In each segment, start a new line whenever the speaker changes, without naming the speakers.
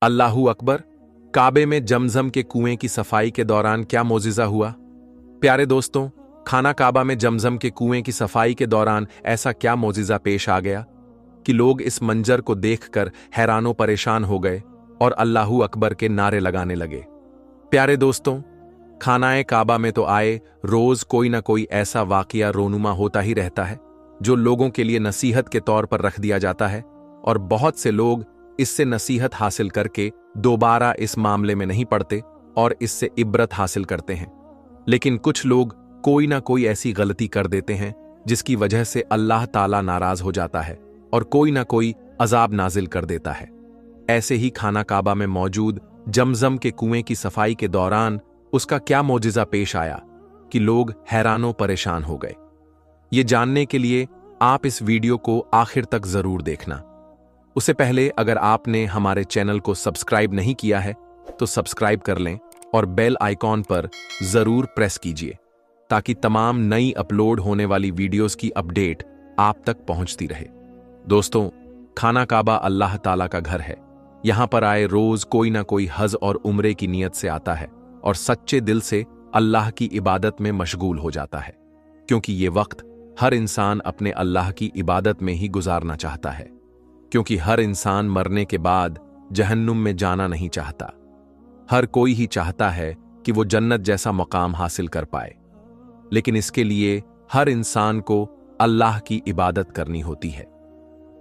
अल्लाहू अकबर। काबे में जमजम के कुएं की सफाई के दौरान क्या मोजिज़ा हुआ? प्यारे दोस्तों, खाना काबा में जमजम के कुएं की सफाई के दौरान ऐसा क्या मोजिज़ा पेश आ गया कि लोग इस मंजर को देखकर हैरानो परेशान हो गए और अल्लाहू अकबर के नारे लगाने लगे। प्यारे दोस्तों, खानाए काबा में तो आए रोज कोई ना कोई ऐसा वाकया रोनुमा होता ही रहता है जो लोगों के लिए नसीहत के तौर पर रख दिया जाता है, और बहुत से लोग इससे नसीहत हासिल करके दोबारा इस मामले में नहीं पड़ते और इससे इब्रत हासिल करते हैं। लेकिन कुछ लोग कोई ना कोई ऐसी गलती कर देते हैं जिसकी वजह से अल्लाह ताला नाराज हो जाता है और कोई ना कोई अजाब नाजिल कर देता है। ऐसे ही खाना काबा में मौजूद जमजम के कुएं की सफाई के दौरान उसका क्या मोजिज़ा पेश आया कि लोग हैरानो परेशान हो गए। ये जानने के लिए आप इस वीडियो को आखिर तक जरूर देखना। उससे पहले अगर आपने हमारे चैनल को सब्सक्राइब नहीं किया है तो सब्सक्राइब कर लें और बेल आइकॉन पर जरूर प्रेस कीजिए ताकि तमाम नई अपलोड होने वाली वीडियोस की अपडेट आप तक पहुंचती रहे। दोस्तों, खाना काबा अल्लाह ताला का घर है। यहां पर आए रोज कोई ना कोई हज और उम्रे की नीयत से आता है और सच्चे दिल से अल्लाह की इबादत में मशगूल हो जाता है, क्योंकि ये वक्त हर इंसान अपने अल्लाह की इबादत में ही गुजारना चाहता है, क्योंकि हर इंसान मरने के बाद जहन्नुम में जाना नहीं चाहता। हर कोई ही चाहता है कि वो जन्नत जैसा मकाम हासिल कर पाए, लेकिन इसके लिए हर इंसान को अल्लाह की इबादत करनी होती है।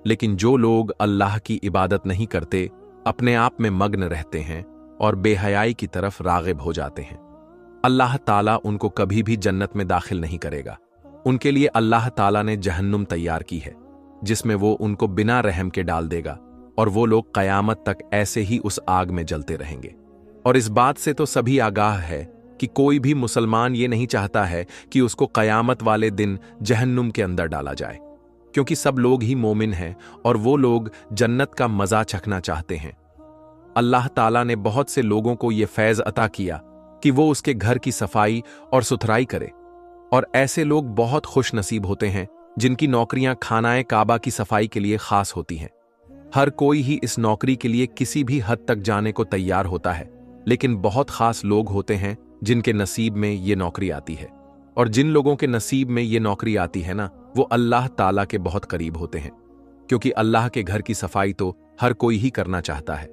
लेकिन जो लोग अल्लाह की इबादत नहीं करते, अपने आप में मग्न रहते हैं और बेहयाई की तरफ रागिब हो जाते हैं, अल्लाह ताला उनको कभी भी जन्नत में दाखिल नहीं करेगा। उनके लिए अल्लाह ताला ने जहन्नुम तैयार की है जिसमें वो उनको बिना रहम के डाल देगा और वो लोग कयामत तक ऐसे ही उस आग में जलते रहेंगे। और इस बात से तो सभी आगाह है कि कोई भी मुसलमान ये नहीं चाहता है कि उसको कयामत वाले दिन जहन्नुम के अंदर डाला जाए, क्योंकि सब लोग ही मोमिन हैं और वो लोग जन्नत का मजा चखना चाहते हैं। अल्लाह ताला ने बहुत से लोगों को ये फैज़ अता किया कि वो उसके घर की सफाई और सुथराई करे, और ऐसे लोग बहुत खुश नसीब होते हैं जिनकी नौकरियां खानाए काबा की सफाई के लिए खास होती हैं। हर कोई ही इस नौकरी के लिए किसी भी हद तक जाने को तैयार होता है, लेकिन बहुत खास लोग होते हैं जिनके नसीब में ये नौकरी आती है, और जिन लोगों के नसीब में ये नौकरी आती है ना, वो अल्लाह ताला के बहुत करीब होते हैं, क्योंकि अल्लाह के घर की सफाई तो हर कोई ही करना चाहता है।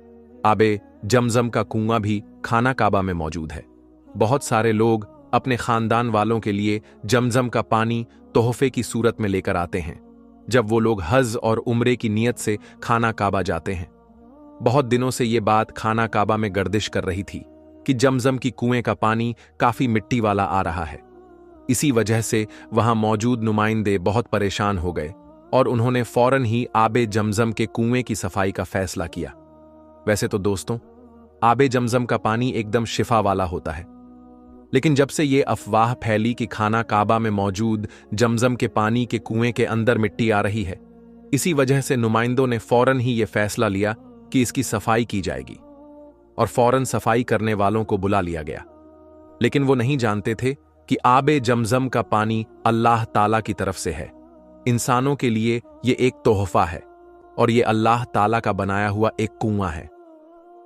आबे जमजम का कुआं भी खाना काबा में मौजूद है। बहुत सारे लोग अपने खानदान वालों के लिए जमजम का पानी तोहफे की सूरत में लेकर आते हैं जब वो लोग हज और उम्रे की नीयत से खाना काबा जाते हैं। बहुत दिनों से ये बात खाना काबा में गर्दिश कर रही थी कि जमजम की कुएं का पानी काफी मिट्टी वाला आ रहा है। इसी वजह से वहां मौजूद नुमाइंदे बहुत परेशान हो गए और उन्होंने फौरन ही आबे जमजम के कुएं की सफाई का फैसला किया। वैसे तो दोस्तों, आबे जमजम का पानी एकदम शिफा वाला होता है, लेकिन जब से ये अफवाह फैली कि खाना काबा में मौजूद जमजम के पानी के कुएं के अंदर मिट्टी आ रही है, इसी वजह से नुमाइंदों ने फौरन ही ये फैसला लिया कि इसकी सफाई की जाएगी, और फौरन सफाई करने वालों को बुला लिया गया। लेकिन वो नहीं जानते थे कि आबे जमजम का पानी अल्लाह ताला की तरफ से है। इंसानों के लिए ये एक तोहफा है, और ये अल्लाह ताला का बनाया हुआ एक कुआं है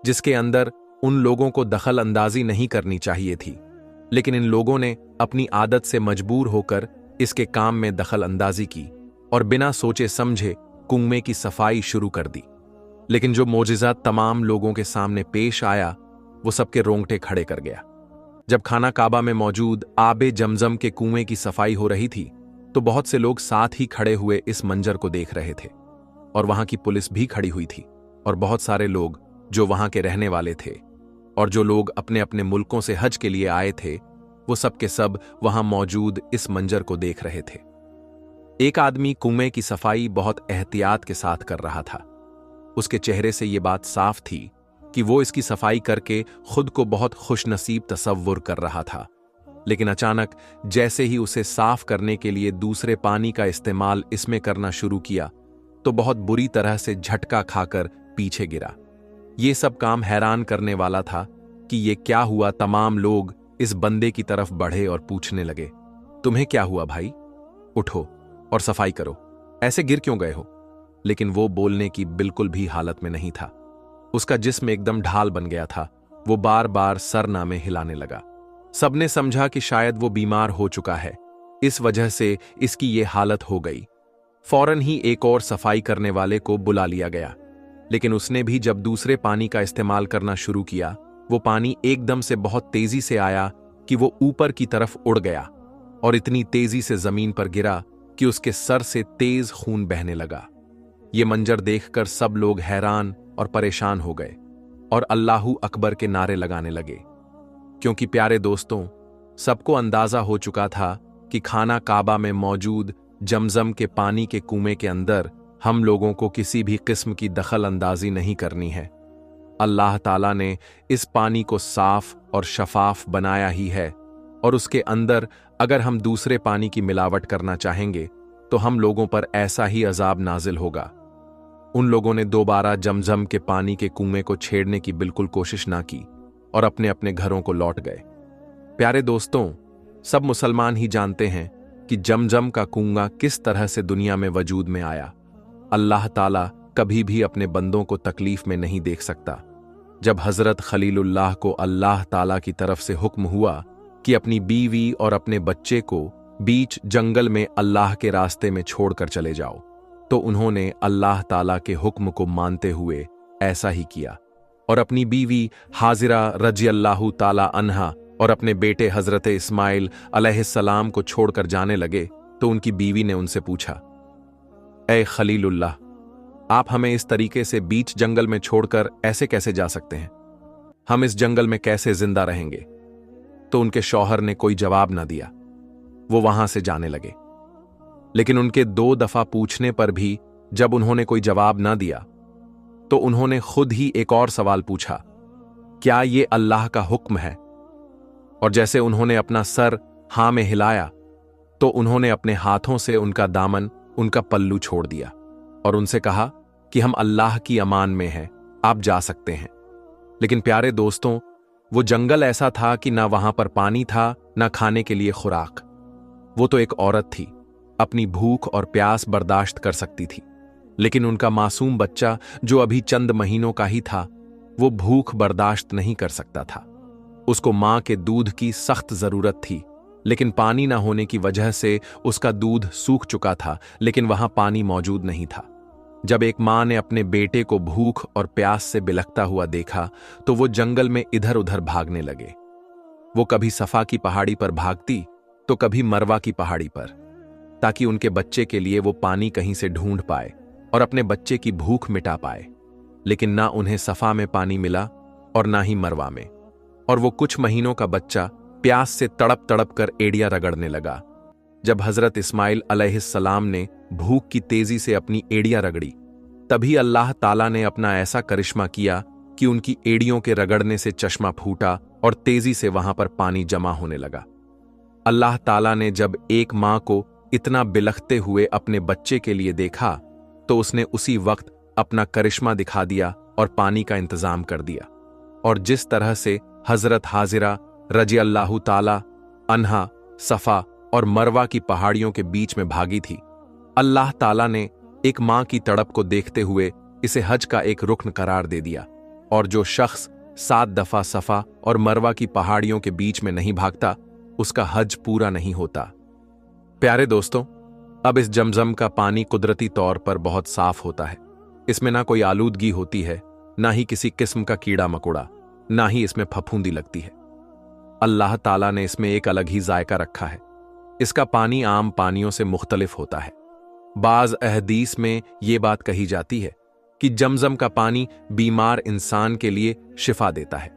जिसके अंदर उन लोगों को दखल अंदाजी नहीं करनी चाहिए थी, लेकिन इन लोगों ने अपनी आदत से मजबूर होकर इसके काम में दखल अंदाजी की और बिना सोचे समझे कुएं की सफाई शुरू कर दी। लेकिन जो मोजिज़ा तमाम लोगों के सामने पेश आया वो सबके रोंगटे खड़े कर गया। जब खाना काबा में मौजूद आबे जमजम के कुएं की सफाई हो रही थी तो बहुत से लोग साथ ही खड़े हुए इस मंजर को देख रहे थे, और वहां की पुलिस भी खड़ी हुई थी, और बहुत सारे लोग जो वहां के रहने वाले थे और जो लोग अपने अपने मुल्कों से हज के लिए आए थे, वो सब के सब वहां मौजूद इस मंजर को देख रहे थे। एक आदमी कुएं की सफाई बहुत एहतियात के साथ कर रहा था। उसके चेहरे से ये बात साफ थी कि वो इसकी सफाई करके खुद को बहुत खुशनसीब तसव्वुर कर रहा था। लेकिन अचानक जैसे ही उसे साफ करने के लिए दूसरे पानी का इस्तेमाल इसमें करना शुरू किया तो बहुत बुरी तरह से झटका खाकर पीछे गिरा। ये सब काम हैरान करने वाला था कि ये क्या हुआ। तमाम लोग इस बंदे की तरफ बढ़े और पूछने लगे, तुम्हें क्या हुआ भाई? उठो और सफाई करो, ऐसे गिर क्यों गए हो? लेकिन वो बोलने की बिल्कुल भी हालत में नहीं था। उसका जिस्म एकदम ढाल बन गया था। वो बार बार सरना में हिलाने लगा। सबने समझा कि शायद वो बीमार हो चुका है, इस वजह से इसकी ये हालत हो गई। फौरन ही एक और सफाई करने वाले को बुला लिया गया, लेकिन उसने भी जब दूसरे पानी का इस्तेमाल करना शुरू किया, वो पानी एकदम से बहुत तेजी से आया कि वो ऊपर की तरफ उड़ गया और इतनी तेजी से जमीन पर गिरा कि उसके सर से तेज खून बहने लगा। ये मंजर देखकर सब लोग हैरान और परेशान हो गए और अल्लाहू अकबर के नारे लगाने लगे, क्योंकि प्यारे दोस्तों, सबको अंदाजा हो चुका था कि खाना काबा में मौजूद जमजम के पानी के कुएं के अंदर हम लोगों को किसी भी किस्म की दखल अंदाजी नहीं करनी है। अल्लाह ताला ने इस पानी को साफ और शफाफ बनाया ही है, और उसके अंदर अगर हम दूसरे पानी की मिलावट करना चाहेंगे तो हम लोगों पर ऐसा ही अजाब नाजिल होगा। उन लोगों ने दोबारा जमजम के पानी के कुएं को छेड़ने की बिल्कुल कोशिश ना की और अपने अपने घरों को लौट गए। प्यारे दोस्तों, सब मुसलमान ही जानते हैं कि जमजम का कुआं किस तरह से दुनिया में वजूद में आया। अल्लाह ताला कभी भी अपने बंदों को तकलीफ में नहीं देख सकता। जब हजरत खलीलुल्लाह को अल्लाह ताला की तरफ से हुक्म हुआ कि अपनी बीवी और अपने बच्चे को बीच जंगल में अल्लाह के रास्ते में छोड़कर चले जाओ, तो उन्होंने अल्लाह ताला के हुक्म को मानते हुए ऐसा ही किया और अपनी बीवी हाजिरा रज़ियल्लाहु ताला अन्हा और अपने बेटे हजरत इस्माइल अलैहिस्सलाम को छोड़कर जाने लगे। तो उनकी बीवी ने उनसे पूछा, ए खलीलुल्लाह, आप हमें इस तरीके से बीच जंगल में छोड़कर ऐसे कैसे जा सकते हैं? हम इस जंगल में कैसे जिंदा रहेंगे? तो उनके शौहर ने कोई जवाब ना दिया। वो वहां से जाने लगे, लेकिन उनके 2 दफा पूछने पर भी जब उन्होंने कोई जवाब ना दिया तो उन्होंने खुद ही एक और सवाल पूछा, क्या ये अल्लाह का हुक्म है? और जैसे उन्होंने अपना सर हां में हिलाया तो उन्होंने अपने हाथों से उनका दामन, उनका पल्लू छोड़ दिया और उनसे कहा कि हम अल्लाह की अमान में हैं, आप जा सकते हैं। लेकिन प्यारे दोस्तों, वो जंगल ऐसा था कि ना वहां पर पानी था, ना खाने के लिए खुराक। वो तो एक औरत थी, अपनी भूख और प्यास बर्दाश्त कर सकती थी, लेकिन उनका मासूम बच्चा जो अभी चंद महीनों का ही था, वो भूख बर्दाश्त नहीं कर सकता था। उसको मां के दूध की सख्त जरूरत थी, लेकिन पानी ना होने की वजह से उसका दूध सूख चुका था, लेकिन वहां पानी मौजूद नहीं था। जब एक मां ने अपने बेटे को भूख और प्यास से बिलखता हुआ देखा तो वो जंगल में इधर उधर भागने लगे। वो कभी सफा की पहाड़ी पर भागती तो कभी मरवा की पहाड़ी पर, ताकि उनके बच्चे के लिए वो पानी कहीं से ढूंढ पाए और अपने बच्चे की भूख मिटा पाए। लेकिन ना उन्हें सफा में पानी मिला और ना ही मरवा में, और वो कुछ महीनों का बच्चा प्यास से तड़प तड़प कर एड़ियां रगड़ने लगा। जब हजरत इस्माइल अलैहिस्सलाम ने भूख की तेजी से अपनी एड़ियां रगड़ी, तभी अल्लाह ताला ने अपना ऐसा करिश्मा किया कि उनकी एड़ियों के रगड़ने से चश्मा फूटा और तेजी से वहां पर पानी जमा होने लगा। अल्लाह ताला ने जब एक मां को इतना बिलखते हुए अपने बच्चे के लिए देखा तो उसने उसी वक्त अपना करिश्मा दिखा दिया और पानी का इंतजाम कर दिया। और जिस तरह से हजरत हाजिरा रज़ियल्लाहु ताला अन्हा सफा और मरवा की पहाड़ियों के बीच में भागी थी, अल्लाह ताला ने एक मां की तड़प को देखते हुए इसे हज का एक रुकन करार दे दिया, और जो शख्स 7 दफा सफा और मरवा की पहाड़ियों के बीच में नहीं भागता, उसका हज पूरा नहीं होता। प्यारे दोस्तों, अब इस जमजम का पानी कुदरती तौर पर बहुत साफ होता है। इसमें ना कोई आलूदगी होती है, ना ही किसी किस्म का कीड़ा मकोड़ा, ना ही इसमें फफूंदी लगती है। अल्लाह ताला ने इसमें एक अलग ही जायका रखा है। इसका पानी आम पानियों से मुख्तलिफ होता है। बाज अहदीस में ये बात कही जाती है कि जमजम का पानी बीमार इंसान के लिए शिफा देता है।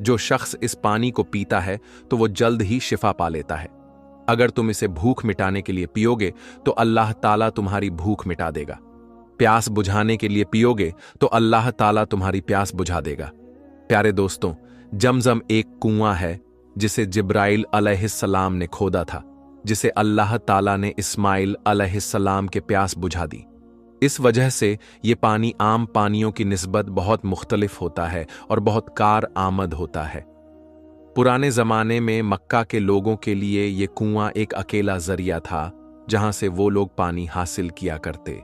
जो शख्स इस पानी को पीता है तो वो जल्द ही शिफा पा लेता है। अगर तुम इसे भूख मिटाने के लिए पियोगे तो अल्लाह ताला तुम्हारी भूख मिटा देगा। प्यास बुझाने के लिए पियोगे तो अल्लाह ताला तुम्हारी प्यास बुझा देगा। प्यारे दोस्तों, जमजम एक कुआं है जिसे जिब्राइल अलैहिस्सलाम ने खोदा था, जिसे अल्लाह ताला ने इस्माइल अलैहिस्सलाम के प्यास बुझा दी। इस वजह से ये पानी आम पानियों की निस्बत बहुत मुख्तलिफ होता है और बहुत कार आमद होता है। पुराने जमाने में मक्का के लोगों के लिए ये कुआं एक अकेला जरिया था जहां से वो लोग पानी हासिल किया करते।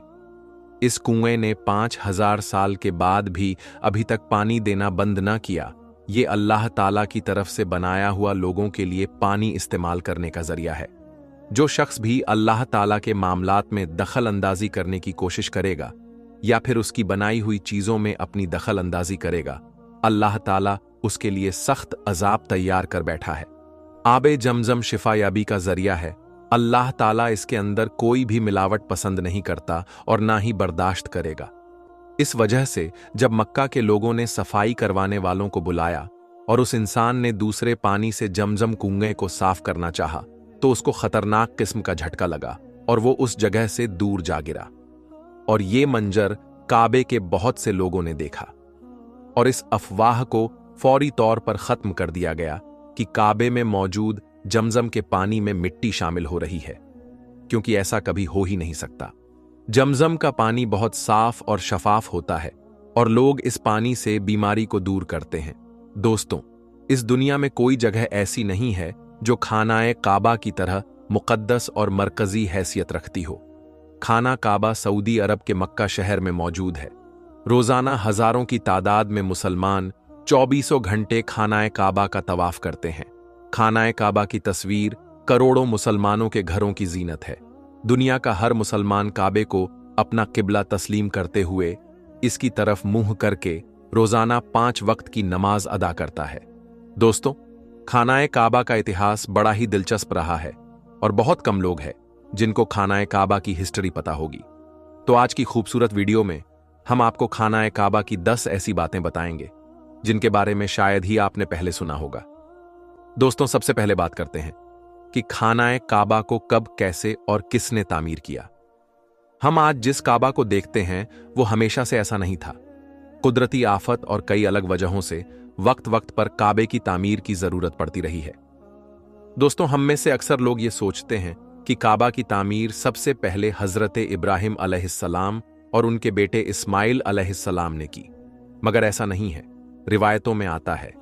इस कुएं ने 5000 साल के बाद भी अभी तक पानी देना बंद न किया। ये अल्लाह ताला की तरफ से बनाया हुआ लोगों के लिए पानी इस्तेमाल करने का जरिया है। जो शख्स भी अल्लाह ताला के मामलात में दखल अंदाजी करने की कोशिश करेगा या फिर उसकी बनाई हुई चीजों में अपनी दखल अंदाजी करेगा, अल्लाह ताला उसके लिए सख्त अजाब तैयार कर बैठा है। आबे जमजम शिफायाबी का जरिया है। अल्लाह ताला इसके अंदर कोई भी मिलावट पसंद नहीं करता और ना ही बर्दाश्त करेगा। इस वजह से जब मक्का के लोगों ने सफाई करवाने वालों को बुलाया और उस इंसान ने दूसरे पानी से जमजम कुएं को साफ करना चाहा, तो उसको खतरनाक किस्म का झटका लगा और वो उस जगह से दूर जा गिरा। और ये मंजर काबे के बहुत से लोगों ने देखा और इस अफवाह को फौरी तौर पर खत्म कर दिया गया कि काबे में मौजूद जमजम के पानी में मिट्टी शामिल हो रही है, क्योंकि ऐसा कभी हो ही नहीं सकता। जमजम का पानी बहुत साफ और शफाफ होता है और लोग इस पानी से बीमारी को दूर करते हैं। दोस्तों, इस दुनिया में कोई जगह ऐसी नहीं है जो खानाए काबा की तरह मुकद्दस और मरकजी हैसियत रखती हो। खाना काबा सऊदी अरब के मक्का शहर में मौजूद है। रोजाना हजारों की तादाद में मुसलमान 24 घंटे खानाए काबा का तवाफ करते हैं। खानाए काबा की तस्वीर करोड़ों मुसलमानों के घरों की जीनत है। दुनिया का हर मुसलमान काबे को अपना किबला तस्लीम करते हुए इसकी तरफ मुंह करके रोजाना 5 वक्त की नमाज अदा करता है। दोस्तों, खानाए काबा का इतिहास बड़ा ही दिलचस्प रहा है और बहुत कम लोग हैं जिनको खानाए काबा की हिस्ट्री पता होगी। तो आज की खूबसूरत वीडियो में हम आपको खानाए काबा की 10 ऐसी बातें बताएंगे जिनके बारे में शायद ही आपने पहले सुना होगा। दोस्तों, सबसे पहले बात करते हैं कि खानाए काबा को कब, कैसे और किसने तामीर किया। हम आज जिस काबा को देखते हैं वो हमेशा से ऐसा नहीं था। कुदरती आफत और कई अलग वजहों से वक्त वक्त पर काबे की तामीर की जरूरत पड़ती रही है। दोस्तों, हम में से अक्सर लोग ये सोचते हैं कि काबा की तामीर सबसे पहले हजरत इब्राहिम अलैहिस्सलाम और उनके बेटे इस्माइल अलैहिस्सलाम ने की, मगर ऐसा नहीं है। रिवायतों में आता है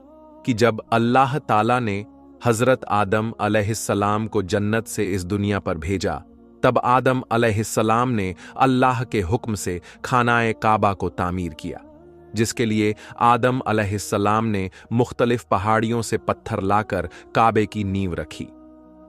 कि जब अल्लाह ताला ने हजरत आदम अलैहिस्सलाम को जन्नत से इस दुनिया पर भेजा, तब आदम अलैहिस्सलाम ने अल्लाह के हुक्म से खानाए काबा को तामीर किया, जिसके लिए आदम अलैहिस्सलाम ने मुख्तलिफ पहाड़ियों से पत्थर लाकर काबे की नींव रखी।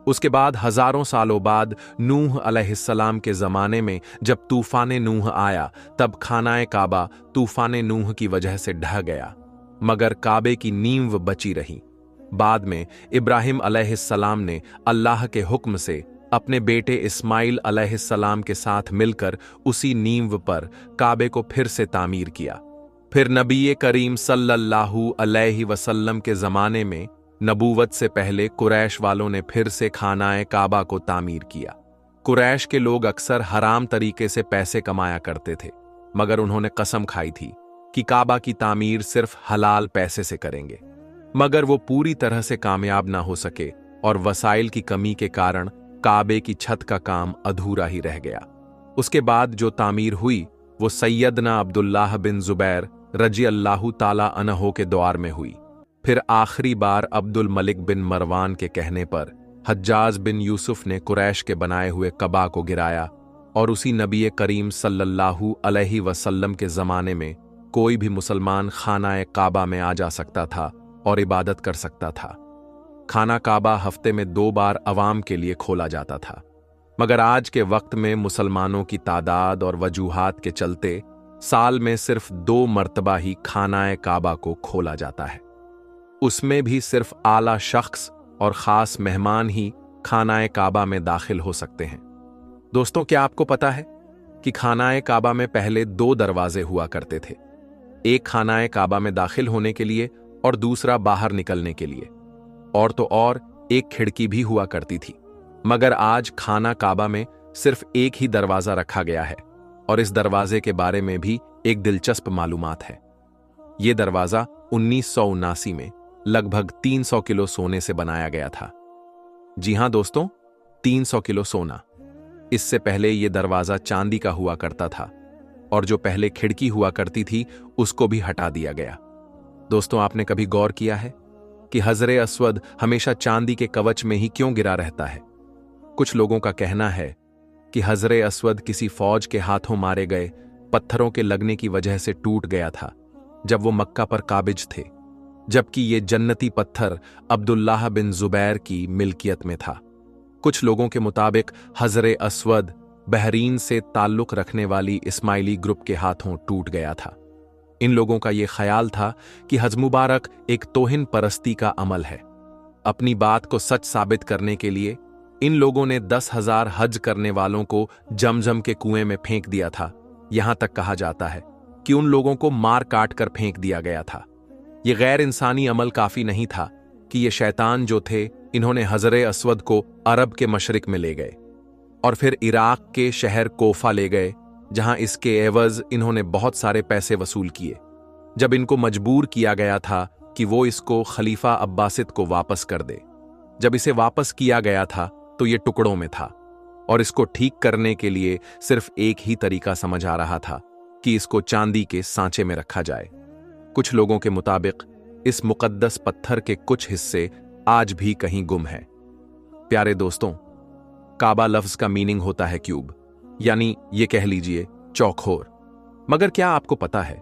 उसके बाद हजारों सालों बाद नूह अलैहिस्सलाम के जमाने में जब तूफान नूह आया, तब खानाए काबा तूफान नूह की वजह से ढह गया, मगर काबे की नींव बची रही। बाद में इब्राहिम अलैहिस्सलाम ने अल्लाह के हुक्म से अपने बेटे इस्माइल अलैहिस्सलाम के साथ मिलकर उसी नींव पर काबे को फिर से तामीर किया। फिर नबी करीम सल्लल्लाहु अलैहि वसल्लम के जमाने में नबूवत से पहले कुरैश वालों ने फिर से खानाए काबा को तामीर किया। कुरैश के लोग अक्सर हराम तरीके से पैसे कमाया करते थे, मगर उन्होंने कसम खाई थी कि काबा की तामीर सिर्फ हलाल पैसे से करेंगे। मगर वो पूरी तरह से कामयाब ना हो सके और वसाइल की कमी के कारण काबे की छत का काम अधूरा ही रह गया। उसके बाद जो तामीर हुई वो सैयदना अब्दुल्लाह बिन जुबैर रजी अल्लाहु ताला अन्हो के द्वार में हुई। फिर आखिरी बार अब्दुल मलिक बिन मरवान के कहने पर हज्जाज बिन यूसुफ ने कुरैश के बनाए हुए कबा को गिराया और उसी नबी करीम सल्लल्लाहु अलैहि वसल्लम के ज़माने में कोई भी मुसलमान खानाए काबा में आ जा सकता था और इबादत कर सकता था। खाना काबा हफ्ते में 2 बार अवाम के लिए खोला जाता था, मगर आज के वक्त में मुसलमानों की तादाद और वजूहात के चलते साल में सिर्फ 2 मर्तबा ही खानाए काबा को खोला जाता है। उसमें भी सिर्फ आला शख्स और ख़ास मेहमान ही खानाए काबा में दाखिल हो सकते हैं। दोस्तों, क्या आपको पता है कि खानाए काबा में पहले 2 दरवाजे हुआ करते थे, एक खानाए काबा में दाखिल होने के लिए और दूसरा बाहर निकलने के लिए, और तो और एक खिड़की भी हुआ करती थी। मगर आज खाना काबा में सिर्फ एक ही दरवाजा रखा गया है और इस दरवाजे के बारे में भी एक दिलचस्प मालूमात है। ये दरवाजा 1979 में लगभग 300 किलो सोने से बनाया गया था। जी हां दोस्तों, 300 किलो सोना। इससे पहले यह दरवाजा चांदी का हुआ करता था और जो पहले खिड़की हुआ करती थी उसको भी हटा दिया गया। दोस्तों, आपने कभी गौर किया है कि हजरे अस्वद हमेशा चांदी के कवच में ही क्यों गिरा रहता है? कुछ लोगों का कहना है कि हजरे अस्वद किसी फौज के हाथों मारे गए पत्थरों के लगने की वजह से टूट गया था जब वो मक्का पर काबिज थे, जबकि ये जन्नती पत्थर अब्दुल्लाह बिन जुबैर की मिल्कियत में था। कुछ लोगों के मुताबिक हजरे अस्वद बहरीन से ताल्लुक रखने वाली इस्माइली ग्रुप के हाथों टूट गया था। इन लोगों का यह ख्याल था कि हज मुबारक एक तोहिन परस्ती का अमल है। अपनी बात को सच साबित करने के लिए इन लोगों ने 10,000 हज करने वालों को जमजम के कुएं में फेंक दिया था। यहां तक कहा जाता है कि उन लोगों को मार काट कर फेंक दिया गया था। यह गैर इंसानी अमल काफी नहीं था कि ये शैतान जो थे, इन्होंने हजरे अस्वद को अरब के मशरिक में ले गए और फिर इराक के शहर कोफा ले गए, जहां इसके एवज इन्होंने बहुत सारे पैसे वसूल किए। जब इनको मजबूर किया गया था कि वो इसको खलीफा अब्बासिद को वापस कर दे, जब इसे वापस किया गया था तो ये टुकड़ों में था और इसको ठीक करने के लिए सिर्फ एक ही तरीका समझ आ रहा था कि इसको चांदी के सांचे में रखा जाए। कुछ लोगों के मुताबिक इस मुकद्दस पत्थर के कुछ हिस्से आज भी कहीं गुम हैं। प्यारे दोस्तों, काबा लफ्ज का मीनिंग होता है क्यूब, यानी ये कह लीजिए चौखोर। मगर क्या आपको पता है,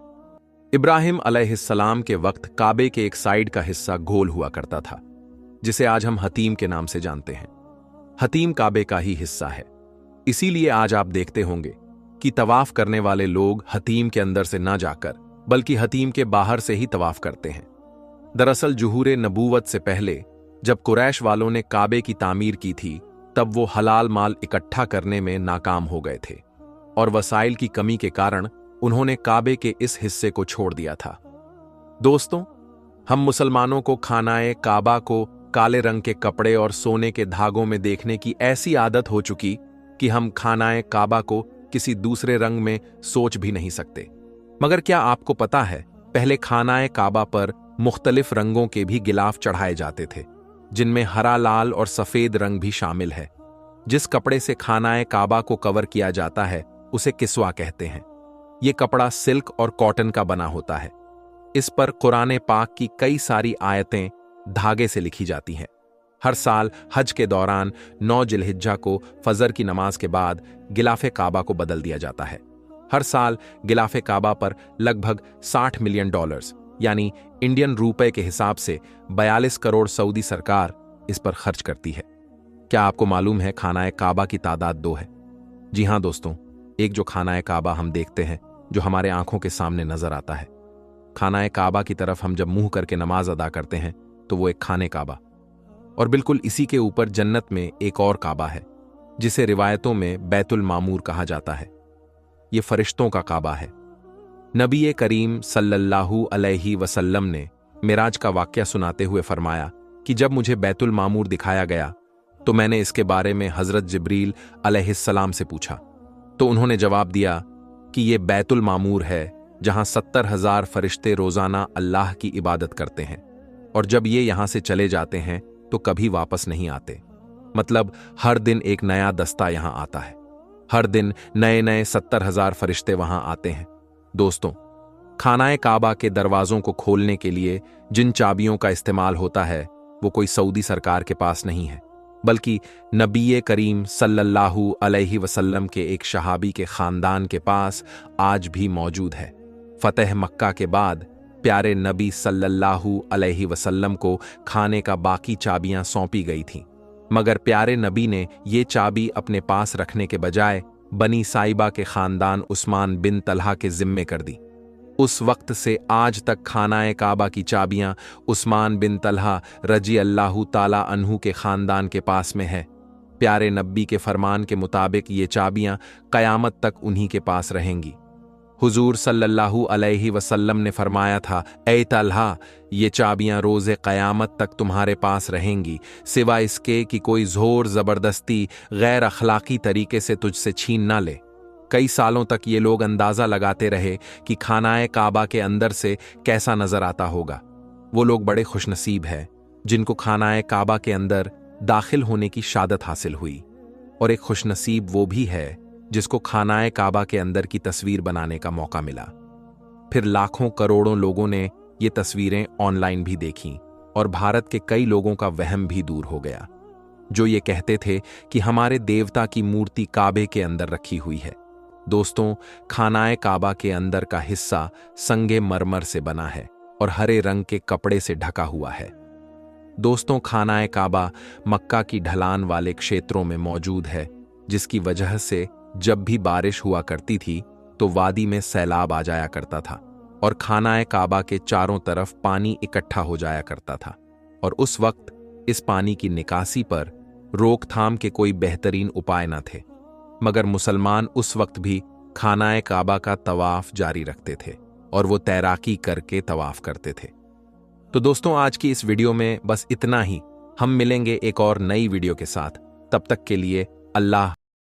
इब्राहिम अलैहिस्सलाम के वक्त काबे के एक साइड का हिस्सा गोल हुआ करता था, जिसे आज हम हतीम के नाम से जानते हैं। हतीम काबे का ही हिस्सा है। इसीलिए आज आप देखते होंगे कि तवाफ करने वाले लोग हतीम के अंदर से ना जाकर बल्कि हतीम के बाहर से ही तवाफ करते हैं। दरअसल जुहूरे नबूवत से पहले जब कुरैश वालों ने काबे की तामीर की थी, तब वो हलाल माल इकट्ठा करने में नाकाम हो गए थे और वसाइल की कमी के कारण उन्होंने काबे के इस हिस्से को छोड़ दिया था। दोस्तों, हम मुसलमानों को खानाए काबा को काले रंग के कपड़े और सोने के धागों में देखने की ऐसी आदत हो चुकी कि हम खानाए काबा को किसी दूसरे रंग में सोच भी नहीं सकते। मगर क्या आपको पता है, पहले खानाए काबा पर मुख्तलिफ रंगों के भी गिलाफ चढ़ाए जाते थे, जिनमें हरा, लाल और सफेद रंग भी शामिल है। जिस कपड़े से खानाए काबा को कवर किया जाता है उसे किस्वा कहते हैं। यह कपड़ा सिल्क और कॉटन का बना होता है। इस पर कुरान पाक की कई सारी आयतें धागे से लिखी जाती हैं। हर साल हज के दौरान 9 जिलहिज्जा को फजर की नमाज के बाद गिलाफे काबा को बदल दिया जाता है। हर साल गिलाफे काबा पर लगभग $60 मिलियन यानी इंडियन रुपए के हिसाब से 42 करोड़ सऊदी सरकार इस पर खर्च करती है। क्या आपको मालूम है खानाए काबा की तादाद 2 है? जी हां दोस्तों, एक जो खानाए काबा हम देखते हैं, जो हमारे आंखों के सामने नजर आता है। खानाए काबा की तरफ हम जब मुंह करके नमाज अदा करते हैं तो वो एक खाने काबा, और बिल्कुल इसी के ऊपर जन्नत में एक और काबा है, जिसे रिवायतों में बैतुल मामूर कहा जाता है। ये फरिश्तों का काबा है। नबी करीम सल्लल्लाहु अलैहि वसल्लम ने मिराज का वाक़या सुनाते हुए फरमाया कि जब मुझे बैतुल मामूर दिखाया गया तो मैंने इसके बारे में हज़रत जिब्रील अलैहिस्सलाम से पूछा, तो उन्होंने जवाब दिया कि ये बैतुल मामूर है जहां 70,000 फरिश्ते रोज़ाना अल्लाह की इबादत करते हैं, और जब ये यहां से चले जाते हैं तो कभी वापस नहीं आते। मतलब हर दिन एक नया दस्ता यहां आता है, हर दिन नए नए 70,000 फरिश्ते वहां आते हैं। दोस्तों, खानाए काबा के दरवाजों को खोलने के लिए जिन चाबियों का इस्तेमाल होता है वो कोई सऊदी सरकार के पास नहीं है, बल्कि नबी करीम सल्लल्लाहु अलैहि वसल्लम के एक शहाबी के खानदान के पास आज भी मौजूद है। फतेह मक्का के बाद प्यारे नबी सल्लल्लाहु अलैहि वसल्लम को खाने का बाकी चाबियां सौंपी गई थीं, मगर प्यारे नबी ने ये चाबी अपने पास रखने के बजाय बनी साइबा के खानदान उस्मान बिन तलहा के जिम्मे कर दी। उस वक्त से आज तक खानाए काबा की चाबियां उस्मान बिन तलहा रजी अल्लाहु ताला अन्हु के खानदान के पास में है। प्यारे नबी के फरमान के मुताबिक ये चाबियां कयामत तक उन्हीं के पास रहेंगी। हुजूर सल्लल्लाहु अलैहि वसल्लम ने फरमाया था, ऐ तलहा, ये चाबियां रोज़े क़यामत तक तुम्हारे पास रहेंगी, सिवा इसके कि कोई ज़ोर ज़बरदस्ती गैर अखलाकी तरीके से तुझसे छीन ना ले। कई सालों तक ये लोग अंदाज़ा लगाते रहे कि खानाए काबा के अंदर से कैसा नज़र आता होगा। वो लोग बड़े खुशनसीब हैं जिनको खानाए काबा के अंदर दाखिल होने की शादत हासिल हुई, और एक खुशनसीब वो भी है जिसको खानाए काबा के अंदर की तस्वीर बनाने का मौका मिला। फिर लाखों करोड़ों लोगों ने ये तस्वीरें ऑनलाइन भी देखीं और भारत के कई लोगों का वहम भी दूर हो गया, जो ये कहते थे कि हमारे देवता की मूर्ति काबे के अंदर रखी हुई है। दोस्तों, खानाए काबा के अंदर का हिस्सा संगे मरमर से बना है और हरे रंग के कपड़े से ढका हुआ है। दोस्तों, खानाए काबा मक्का की ढलान वाले क्षेत्रों में मौजूद है, जिसकी वजह से जब भी बारिश हुआ करती थी तो वादी में सैलाब आ जाया करता था और खानाए काबा के चारों तरफ पानी इकट्ठा हो जाया करता था, और उस वक्त इस पानी की निकासी पर रोकथाम के कोई बेहतरीन उपाय न थे। मगर मुसलमान उस वक्त भी खानाए काबा का तवाफ जारी रखते थे और वो तैराकी करके तवाफ करते थे। तो दोस्तों, आज की इस वीडियो में बस इतना ही। हम मिलेंगे एक और नई वीडियो के साथ। तब तक के लिए अल्लाह।